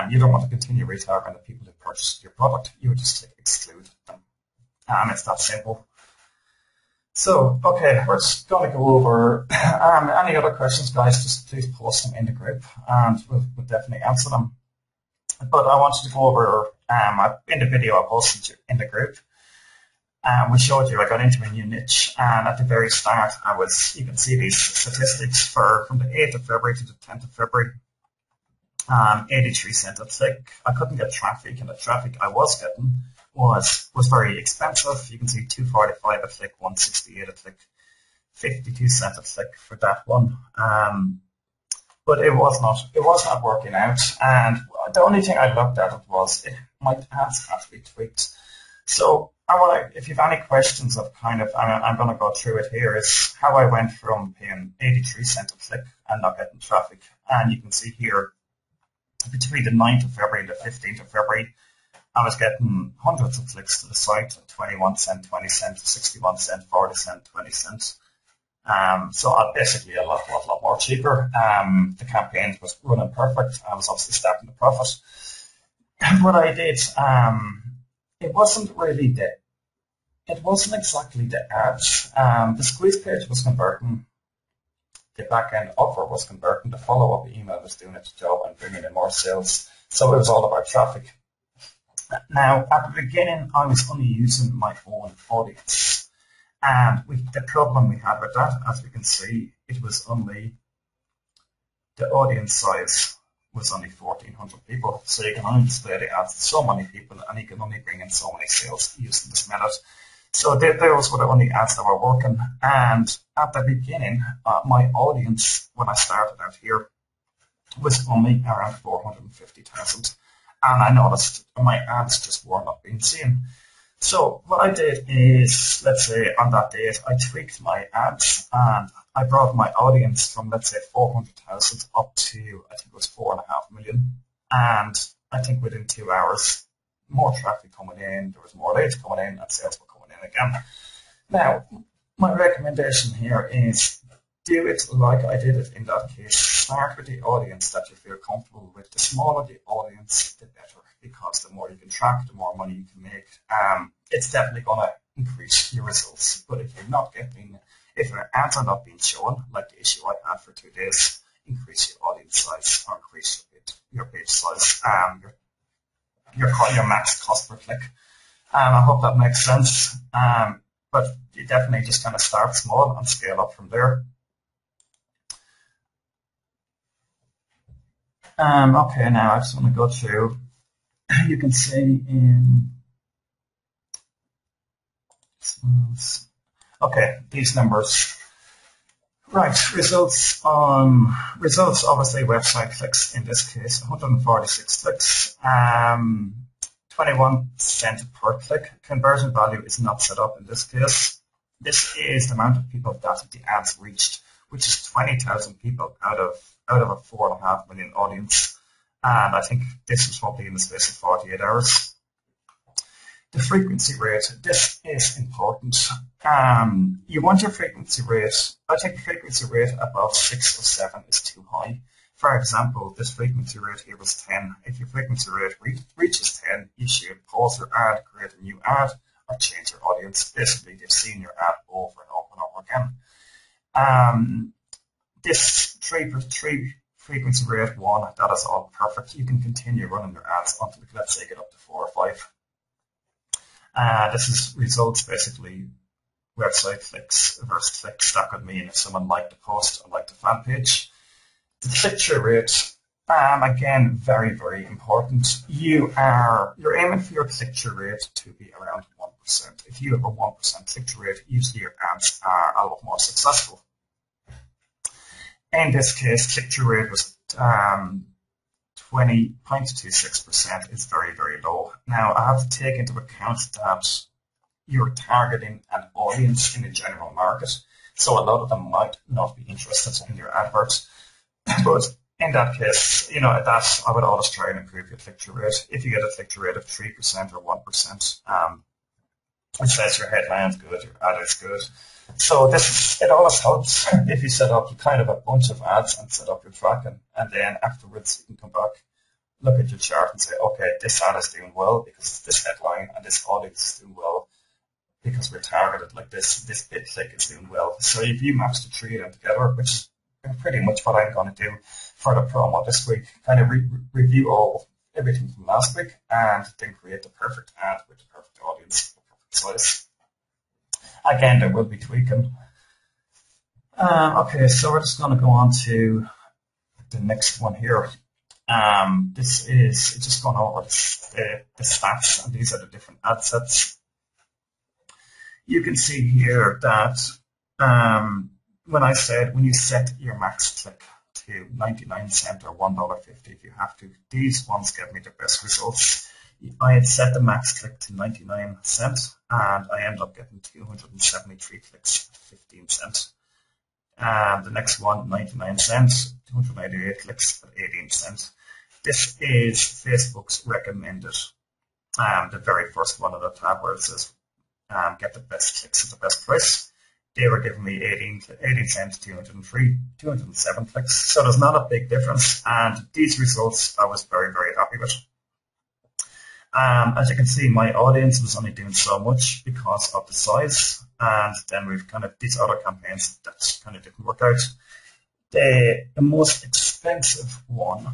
you don't want to continue retargeting the people who purchased your product. You would just click exclude them. It's that simple. So, okay, we're just going to go over any other questions, guys. Just please post them in the group, and we'll definitely answer them. But I wanted to go over in the video I posted in the group. We showed you I got into a new niche, and at the very start, you can see these statistics from the 8th of February to the 10th of February. 83 cents a click. I couldn't get traffic, and the traffic I was getting was very expensive. You can see 245 a click, 168 a click, 52 cents a click for that one. But it was not working out. And the only thing I looked at it was my ads had to be tweaked. So if you have any questions of I'm going to go through it here, is how I went from paying 83 cents a click and not getting traffic. And you can see here, between the 9th of February and the 15th of February, I was getting hundreds of clicks to the site, 21 cent, 20 cent, 61 cent, 40 cent, 20 cents. So basically a lot more cheaper. The campaign was running perfect. I was obviously starting to profit. What I did, it wasn't exactly the ads. The squeeze page was converting. The back-end offer was converting. The follow-up email was doing its job and bringing in more sales. So it was all about traffic. Now, at the beginning, I was only using my own audience. And the problem we had with that, as we can see, it was only, the audience size was only 1,400 people. So you can only display the ads to so many people, and you can only bring in so many sales using this method. So those were the only ads that were working. And at the beginning, my audience, when I started out here, was only around 450,000. And I noticed my ads just were not being seen. So what I did is, let's say on that date, I tweaked my ads and I brought my audience from, let's say, 400,000 up to, I think it was 4.5 million. And I think within 2 hours, more traffic coming in, there was more leads coming in, and sales were coming in again. Now, my recommendation here is do it like I did it in that case. Start with the audience that you feel comfortable with. The smaller the audience, the better, because the more you can track, the more money you can make. It's definitely going to increase your results. But if your ads are not being shown, like the issue I had for 2 days, increase your audience size or increase your page size, your max cost per click. I hope that makes sense. But you definitely just kind of start small and scale up from there. Okay, now I just want to go through. You can see these numbers. Right, results, obviously website clicks in this case, 146 clicks, 21 cents per click. Conversion value is not set up in this case. This is the amount of people that the ads reached, which is 20,000 people out of a 4.5 million audience. And I think this was probably in the space of 48 hours. The frequency rate, this is important. You want your frequency rate, I think frequency rate above 6 or 7 is too high. For example, this frequency rate here was 10. If your frequency rate reaches 10, you should pause your ad, create a new ad, or change your audience. Basically, they've seen your ad over and over and over again. This 3 frequency rate 1, that is all perfect. You can continue running your ads until, let's say, get up to 4 or 5. This is results, basically, website clicks versus clicks. That could mean if someone liked the post or liked the fan page. The click-through rate, again, very, very important. You're aiming for your click-through rate to be around 1%. If you have a 1% click-through rate, usually your ads are a lot more successful. In this case, click-through rate was 20.26%. Is very, very low. Now, I have to take into account that you're targeting an audience in the general market, so a lot of them might not be interested in your adverts. But in that case, that I would always try and improve your click-through rate. If you get a click-through rate of 3% or 1%, it says your headline is good, your ad is good. So it always helps if you set up kind of a bunch of ads and set up your tracking, and then afterwards you can come back, look at your chart and say, okay, this ad is doing well because this headline, and this audience is doing well because we're targeted like this bit click is doing well. So if you match the 3 of them together, which is pretty much what I'm going to do for the promo this week, kind of review everything from last week and then create the perfect ad with the perfect audience, the perfect size. Again, there will be tweaking. Okay, so we're just going to go on to the next one here. This is just going over the stats, and these are the different ad sets. You can see here that when I said when you set your max click to 99 cents or $1.50 if you have to, these ones give me the best results. I had set the max click to 99 cents and I ended up getting 273 clicks at 15 cents. The next one, 99 cents, 298 clicks at 18 cents. This is Facebook's recommended, the very first one of the tab where it says get the best clicks at the best price. They were giving me 18 cents, 207 clicks. So there's not a big difference. And these results I was very, very happy with. As you can see, my audience was only doing so much because of the size. And then we've kind of these other campaigns that kind of didn't work out. The most expensive one,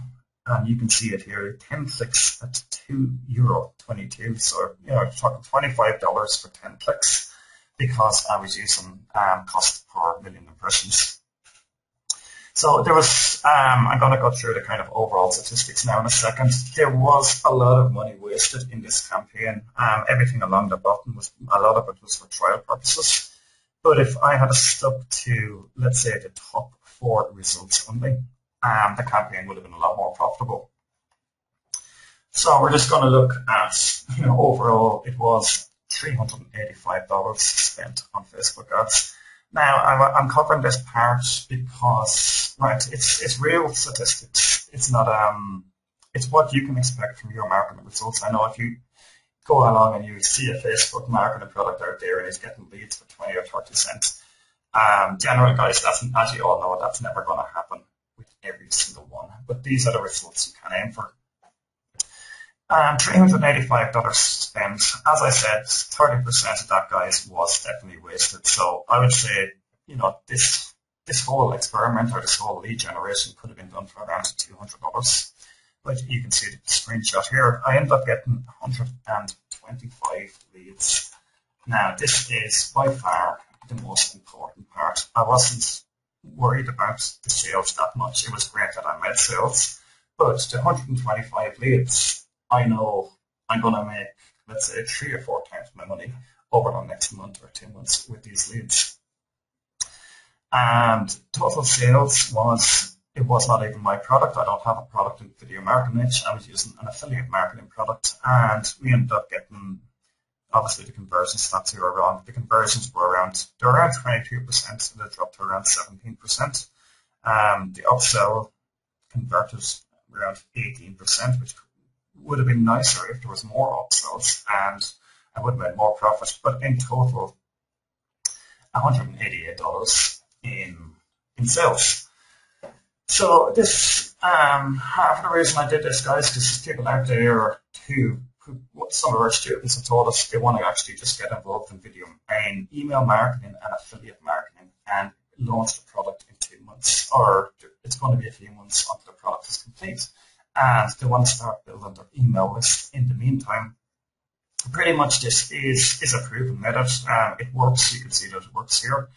and you can see it here, 10 clicks at €2.22. So, talking $25 for 10 clicks because I was using cost per million impressions. So there was, I'm going to go through the kind of overall statistics now in a second. There was a lot of money wasted in this campaign. Everything along the bottom a lot of it was for trial purposes. But if I had stuck to, let's say, the top 4 results only, the campaign would have been a lot more profitable. So we're just going to look at, overall it was $385 spent on Facebook ads. Now, I'm covering this part because, right, it's real statistics. It's not, it's what you can expect from your marketing results. I know if you go along and you see a Facebook marketing product out there and it's getting leads for 20 or 30 cents, generally, guys, that's, as you all know, that's never going to happen with every single one. But these are the results you can aim for. $385 spent. As I said, 30% of that, guys, was definitely wasted. So I would say, this whole experiment or this whole lead generation could have been done for around $200. But you can see the screenshot here. I ended up getting 125 leads. Now, this is by far the most important part. I wasn't worried about the sales that much. It was great that I made sales. But the 125 leads, I know I'm going to make, let's say, 3 or 4 times my money over the next month or 2 months with these leads. And total sales it was not even my product. I don't have a product in video marketing niche. I was using an affiliate marketing product, and we ended up getting, obviously the conversion stats here are wrong. The conversions were around 22%, and they dropped to around 17%. The upsell converted around 18%, which would have been nicer if there was more upsells and I would have made more profit. But in total, $188 in sales. So this, half the reason I did this, guys, because there's people out there who some of our students have told us they want to actually just get involved in video and email marketing and affiliate marketing and launch the product in 2 months, or it's going to be a few months until the product is complete. And they want to start building their email list in the meantime. Pretty much this is a proven method. It works. You can see that it works here.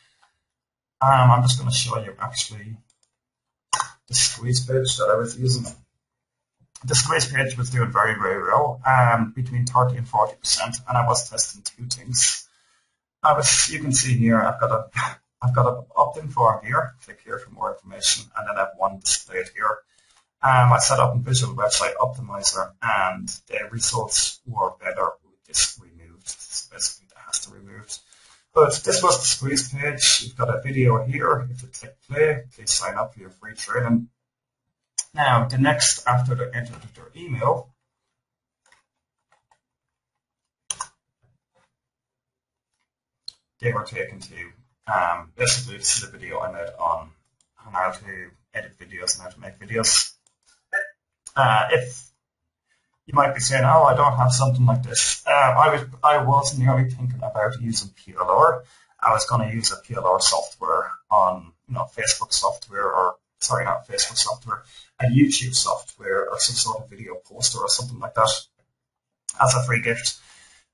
I'm just going to show you actually the squeeze page that I was using. The squeeze page was doing very, very well, between 30 and 40%, and I was testing 2 things. You can see here, I've got an opt-in form here. Click here for more information, and then I have one displayed here. I set up a Visual Website Optimizer, and the results were better with this removed. So basically, that has to be removed. But this was the squeeze page. You've got a video here. If you click play, please sign up for your free training. Now, the next, after they entered their email, they were taken to, basically, this is a video I made on how to edit videos and how to make videos. If you might be saying, oh, I don't have something like this. I was nearly thinking about using PLR. I was going to use a PLR software on, Facebook software, or sorry, not Facebook software, a YouTube software or some sort of video poster or something like that as a free gift.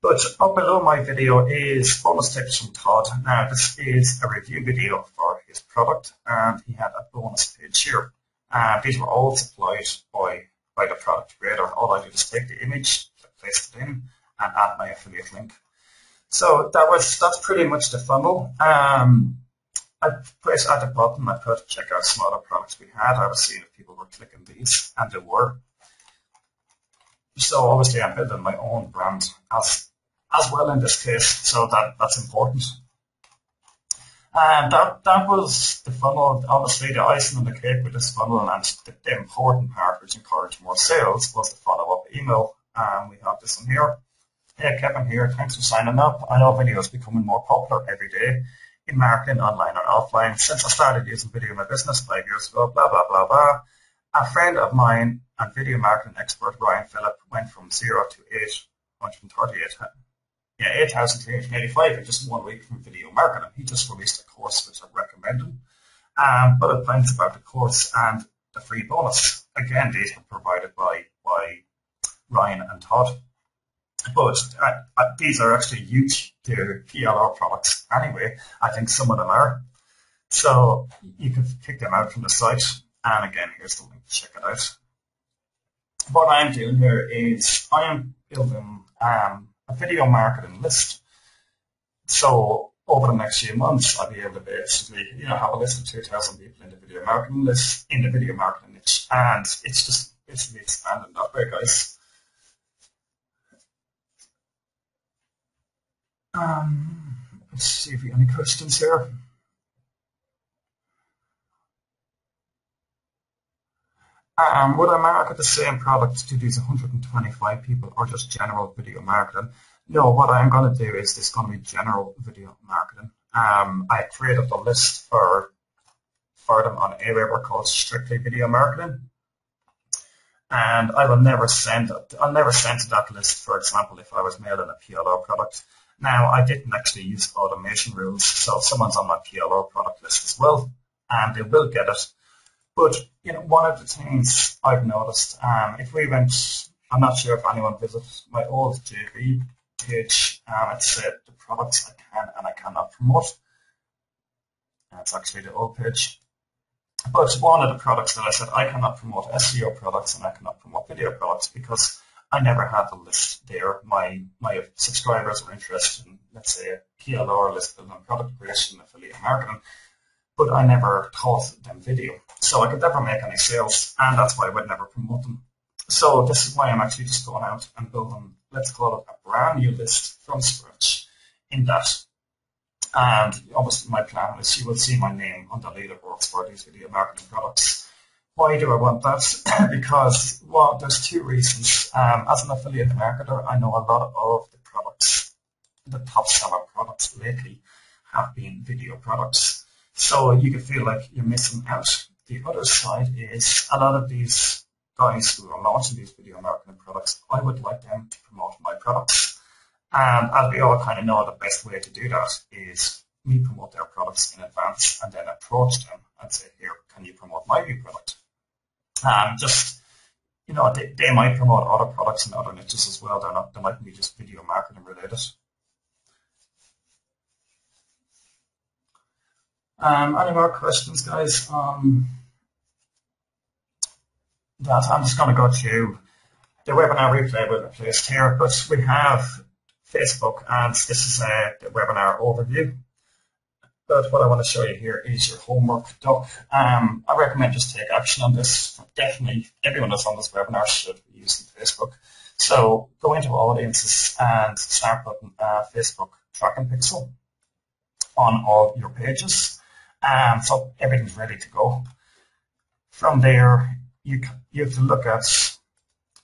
But up below my video is bonus tips from Todd. Now, this is a review video for his product, and he had a bonus page here. These were all supplied by the product creator. All I did is take the image, place it in, and add my affiliate link. So that's pretty much the funnel. I pressed at the bottom, I put check out some other products we had. I was seeing if people were clicking these, and they were. So obviously I'm building my own brand as well in this case, so that's important. And that was the funnel. Obviously the icing on the cake with this funnel, and the important part which encouraged more sales was the follow-up email. We have this one here. Hey, Kevin here, thanks for signing up. I know video is becoming more popular every day in marketing, online or offline. Since I started using video in my business 5 years ago, blah, blah, blah, blah. A friend of mine and video marketing expert, Ryan Phillip, went from 0 to 8,385 in just 1 week from video marketing. He just released a course which I recommend him. Bullet points about the course and the free bonus. Again, these were provided by Ryan and Todd. But these are actually huge. They're PLR products anyway. I think some of them are. So you can pick them out from the site. And again, here's the link to check it out. What I'm doing here is I am building a video marketing list. So over the next few months, I'll be able to basically, have a list of 2,000 people in the video marketing list, in the video marketing niche. And it's just basically expanding that way, guys. Let's see if we have any questions here. Would I market the same product to these 125 people or just general video marketing? No, what I'm going to do is this going to be general video marketing. I created a list for them on Aweber called Strictly Video Marketing. And I will never send that list, for example, if I was mailing a PLR product. Now, I didn't actually use automation rules, so if someone's on my PLR product list as well, and they will get it. But, one of the things I've noticed, if we went, I'm not sure if anyone visits my old JV page, it said the products I can and I cannot promote. It's actually the old page. But one of the products that I said I cannot promote SEO products and I cannot promote video products because I never had the list there. My subscribers were interested in, let's say, a PLR list building, product creation, affiliate marketing, but I never taught them video. So I could never make any sales, and that's why I would never promote them. So this is why I'm actually just going out and building, let's call it a brand new list from scratch in that. And obviously my plan is you will see my name on the leaderboards for these video marketing products. Why do I want that? Because, well, there's two reasons. As an affiliate marketer, I know a lot of the products, the top seller products lately have been video products. So you can feel like you're missing out. The other side is a lot of these guys who are launching these video marketing products, I would like them to promote my products. And as we all kind of know, the best way to do that is me promote their products in advance and then approach them and say, here, can you promote my new product? They might promote other products in other niches as well. They mightn't be just video marketing related. Any more questions, guys? That I'm just going to go through the webinar replay will be placed here, but we have Facebook ads. This is the webinar overview. But what I want to show you here is your homework doc. I recommend just take action on this. Definitely, everyone that's on this webinar should be using Facebook. So go into audiences and start putting Facebook tracking pixel on all your pages. So everything's ready to go. From there, you have to look at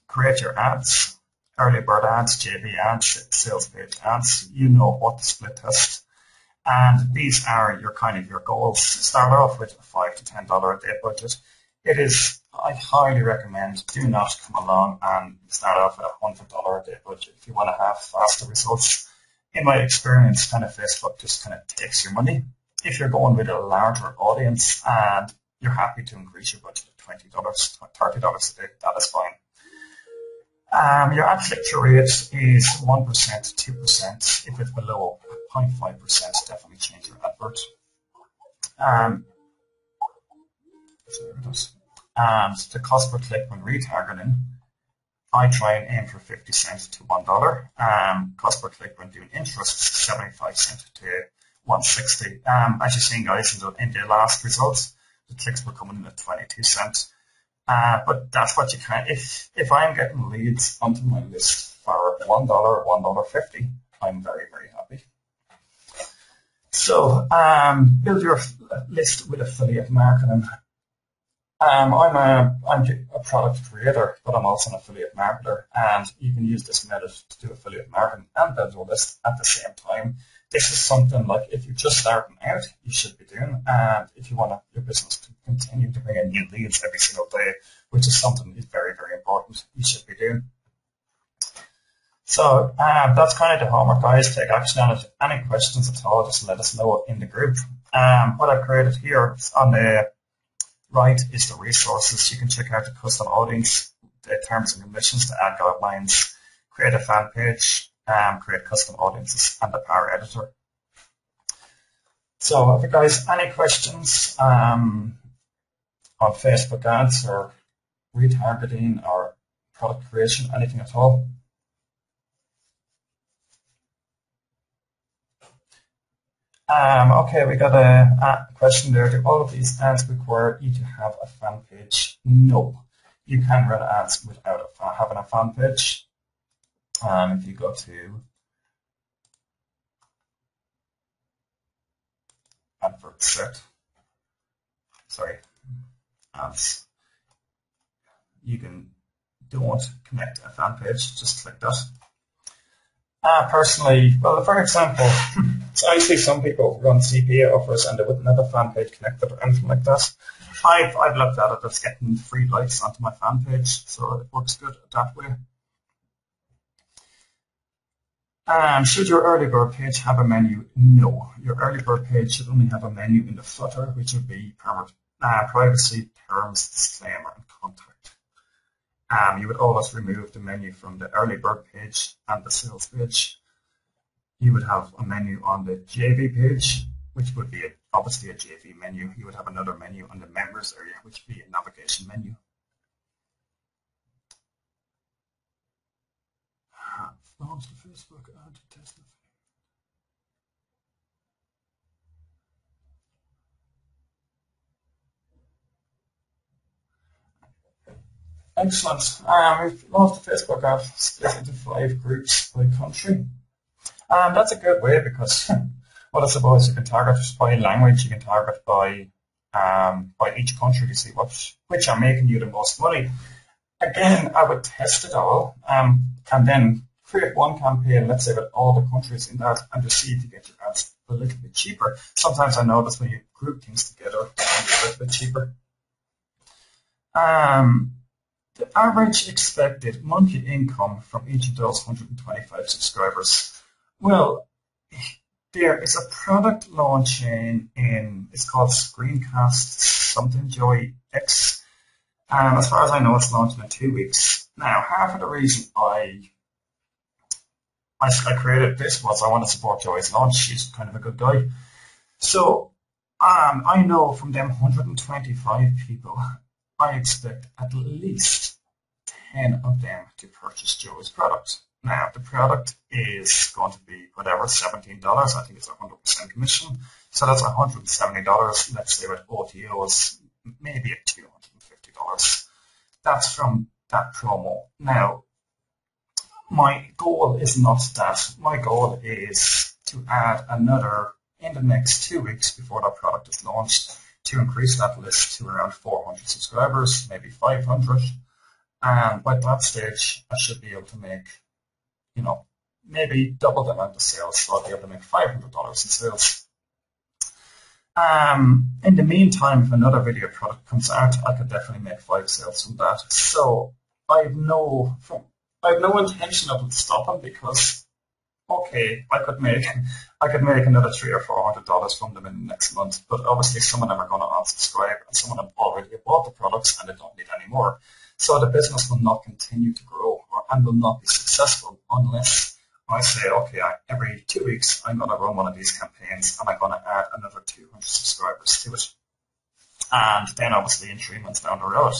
create your ads, early bird ads, JV ads, sales page ads. You know what to split test. And these are your goals. Start off with a $5 to $10 a day budget. I highly recommend do not come along and start off with a $100 a day budget if you want to have faster results. In my experience, Facebook just takes your money. If you're going with a larger audience and you're happy to increase your budget to $20, $30 a day, that is fine. Your ad click-through rate is 1% to 2%. If it's below 0.5%, definitely change your advert. And the cost per click when retargeting, I try and aim for 50 cents to $1. Cost per click when doing interest, 75 cents to 160. As you've seen, guys, in the last results, the clicks were coming in at 22 cents. But that's what you can. If I'm getting leads onto my list for $1, $1.50, I'm very, very happy. So build your list with affiliate marketing. I'm a product creator, but I'm also an affiliate marketer, and you can use this method to do affiliate marketing and build your list at the same time. This is something like if you're just starting out, you should be doing, and if you want your business to continue to bring in new leads every single day, which is something that is very, very important, you should be doing. So that's kind of the homework, guys. Take action on it. Any questions at all, just let us know in the group. What I've created here on the right is the resources. You can check out the custom audience, the terms and conditions, the ad guidelines, create a fan page, create custom audiences, and the Power Editor. So if you guys any questions on Facebook ads or retargeting or product creation, anything at all? Okay, we got a question there. Do all of these ads require you to have a fan page? No. You can run ads without having a fan page. If you go to advert set, ads, you don't connect a fan page, just click that. Personally, well, for example, so I see some people run CPA offers and they wouldn't have a fan page connected or anything like that. I've looked at it as getting free likes onto my fan page, so it works good that way. Should your early bird page have a menu? No. Your early bird page should only have a menu in the footer, which would be privacy, terms, disclaimer, and contact. You would always remove the menu from the early bird page and the sales page. You would have a menu on the JV page, which would be obviously a JV menu. You would have another menu on the members area, which would be a navigation menu. Launch the Facebook ad to test it. Excellent. We've launched the Facebook ad split into 5 groups by country. That's a good way because, well, I suppose you can target by language, you can target by each country to see which are making you the most money. Again, I would test it all, and then create one campaign, let's say with all the countries in that, and just see if you get your ads a little bit cheaper. Sometimes I notice when you group things together, it's a little bit cheaper. The average expected monthly income from each of those 125 subscribers. Well, there is a product launching it's called Screencast something Joy X. As far as I know, it's launching in 2 weeks. Now, half of the reason I created this was I want to support Joy's launch. She's kind of a good guy. So I know from them 125 people, I expect at least 10 of them to purchase Joy's product. Now, the product is going to be whatever, $17. I think it's 100% commission. So that's $170. Let's say with OTOs, maybe at $250. That's from that promo. Now, my goal is not that. My goal is to add another in the next 2 weeks before that product is launched to increase that list to around 400 subscribers, maybe 500. And by that stage, I should be able to make, maybe double the amount of sales. So I'll be able to make $500 in sales. In the meantime, if another video product comes out, I could definitely make 5 sales from that. So I have no intention of stopping because, okay, I could make another $300 or $400 from them in the next month. But obviously, some of them are going to unsubscribe, and some of them already bought the products and they don't need any more. So the business will not continue to grow and will not be successful unless I say, okay, every 2 weeks I'm going to run one of these campaigns and I'm going to add another 200 subscribers to it. And then obviously in 3 months down the road,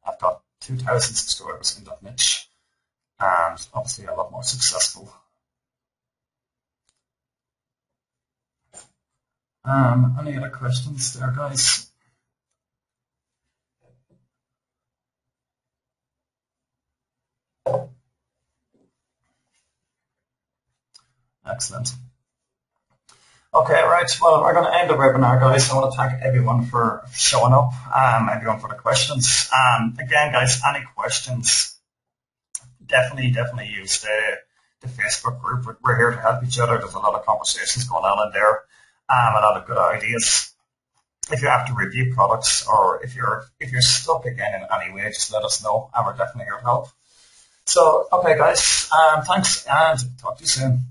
I've got 2,000 subscribers in that niche, and obviously a lot more successful. Any other questions there, guys? Excellent. Okay, right. Well, we're going to end the webinar, guys. I want to thank everyone for showing up, everyone for the questions. Again, guys, any questions, definitely use the Facebook group. We're here to help each other. There's a lot of conversations going on in there, a lot of good ideas. If you have to review products, or if you're stuck again in any way, just let us know, and we're definitely here to help. So, okay, guys, thanks, and talk to you soon.